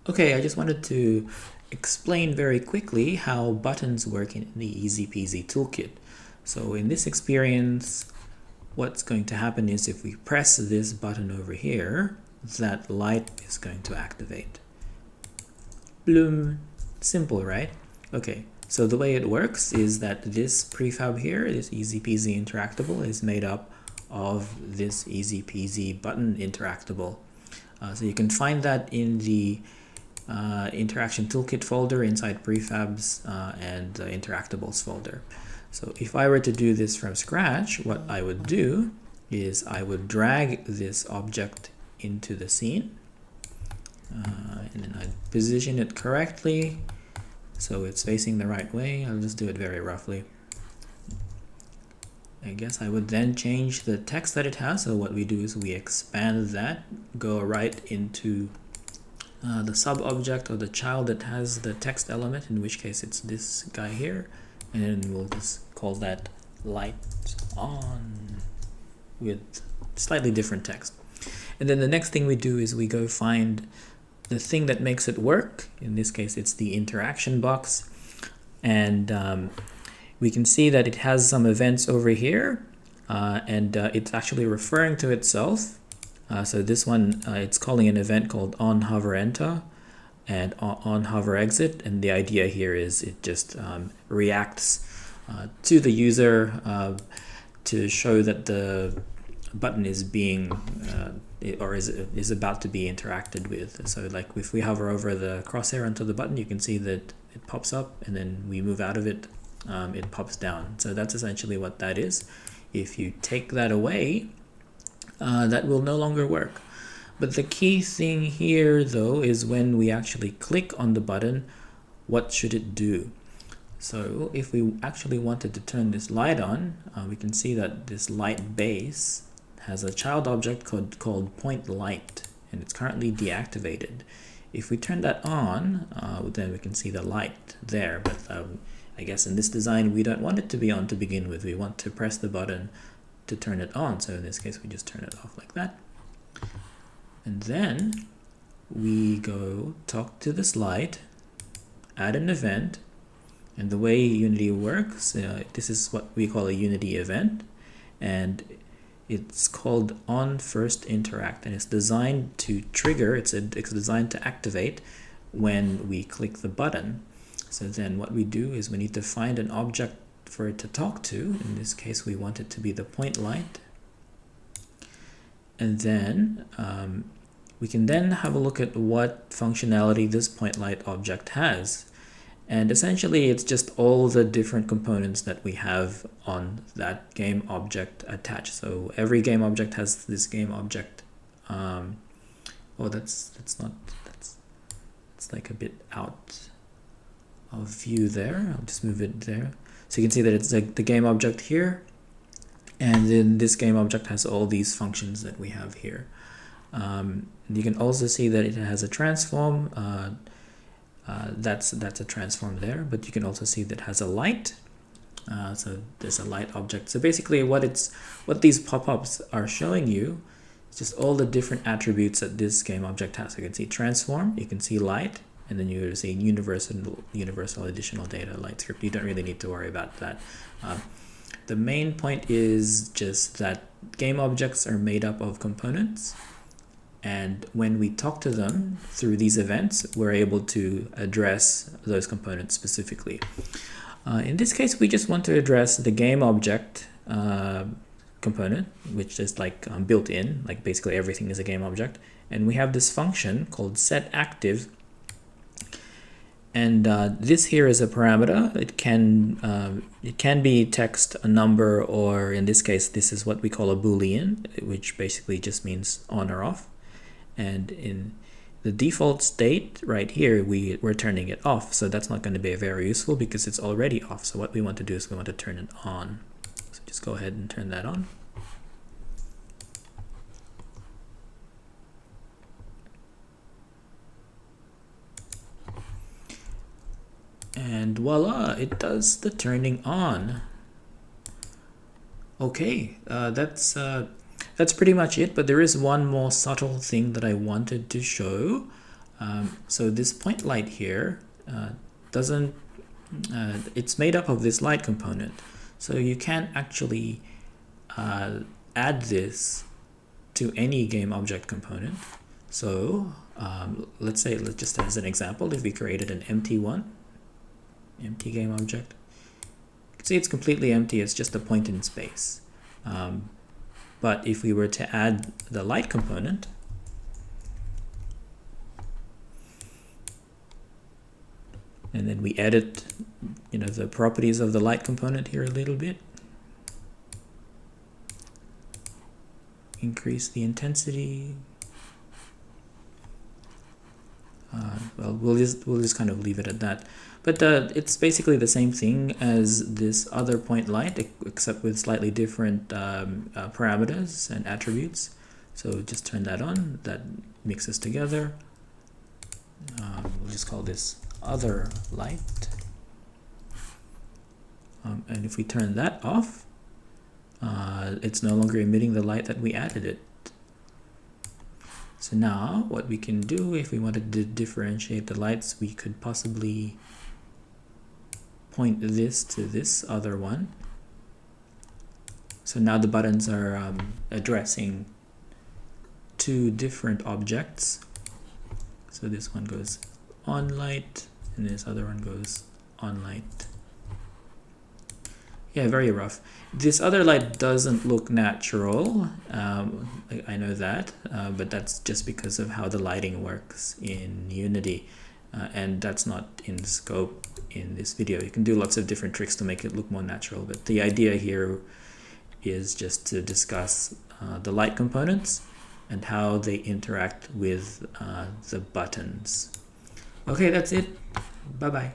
Okay, I just wanted to explain very quickly how buttons work in the EZPZ toolkit. So in this experience, what's going to happen is if we press this button over here, that light is going to activate. Bloom. Simple, right? Okay, so the way it works is that this prefab here, this EZPZ interactable, is made up of this EZPZ button interactable. So you can find that in the interaction toolkit folder inside prefabs and interactables folder. So if I were to do this from scratch, what I would do is I would drag this object into the scene and then I'd position it correctly so it's facing the right way. I'll just do it very roughly. I guess I would then change the text that it has. So what we do is we expand that, go right into the sub object or the child that has the text element, in which case it's this guy here, and then we'll just call that light on with slightly different text. And then the next thing we do is we go find the thing that makes it work. In this case it's the interaction box, and we can see that it has some events over here, and it's actually referring to itself. So this one, it's calling an event called on hover enter and on hover exit, and the idea here is it just reacts to the user to show that the button is being or is about to be interacted with. So like if we hover over the crosshair onto the button, you can see that it pops up, and then we move out of it, it pops down. So that's essentially what that is. If you take that away, that will no longer work. But the key thing here though is when we actually click on the button, what should it do? So if we actually wanted to turn this light on, we can see that this light base has a child object called point light, and it's currently deactivated. If we turn that on, then we can see the light there, but I guess in this design we don't want it to be on to begin with. We want to press the button to turn it on, so in this case we just turn it off like that, and then we go talk to this light, add an event, and the way Unity works, this is what we call a Unity event, and it's called on first interact, and it's designed to trigger, it's designed to activate when we click the button. So then what we do is we need to find an object for it to talk to. In this case we want it to be the point light, and then we can then have a look at what functionality this point light object has, and essentially it's just all the different components that we have on that game object attached. So every game object has this game object. It's like a bit out of view there. I'll just move it there. So you can see that it's like the game object here, and then this game object has all these functions that we have here. You can also see that it has a transform. That's a transform there, but you can also see that it has a light. So there's a light object. So basically what these pop-ups are showing you is just all the different attributes that this game object has. You can see transform, you can see light, and then you're seeing universal additional data light script. You don't really need to worry about that. The main point is just that game objects are made up of components, and when we talk to them through these events, we're able to address those components specifically. In this case, we just want to address the game object component, which is like built in, like basically everything is a game object, and we have this function called setActive. And this here is a parameter. It can be text, a number, or in this case this is what we call a boolean, which basically just means on or off. And in the default state right here, we're turning it off, so that's not going to be very useful because it's already off. So what we want to do is we want to turn it on. So just go ahead and turn that on. And voila, it does the turning on. Okay, that's pretty much it, but there is one more subtle thing that I wanted to show. So this point light here doesn't, it's made up of this light component. So you can't actually add this to any game object component. So let's just as an example, if we created an empty game object, you can see it's completely empty, it's just a point in space. But if we were to add the light component, and then we edit, the properties of the light component here a little bit, increase the intensity. Well, we'll just kind of leave it at that. But it's basically the same thing as this other point light, except with slightly different parameters and attributes. So just turn that on. That mixes together. We'll just call this other light. And if we turn that off, it's no longer emitting the light that we added it. So now what we can do, if we wanted to differentiate the lights, we could possibly point this to this other one. So now the buttons are addressing two different objects. So this one goes on light and this other one goes on light. Yeah, very rough. This other light doesn't look natural. I know that, but that's just because of how the lighting works in Unity, and that's not in scope in this video. You can do lots of different tricks to make it look more natural, but the idea here is just to discuss the light components and how they interact with the buttons. Okay, that's it. Bye-bye.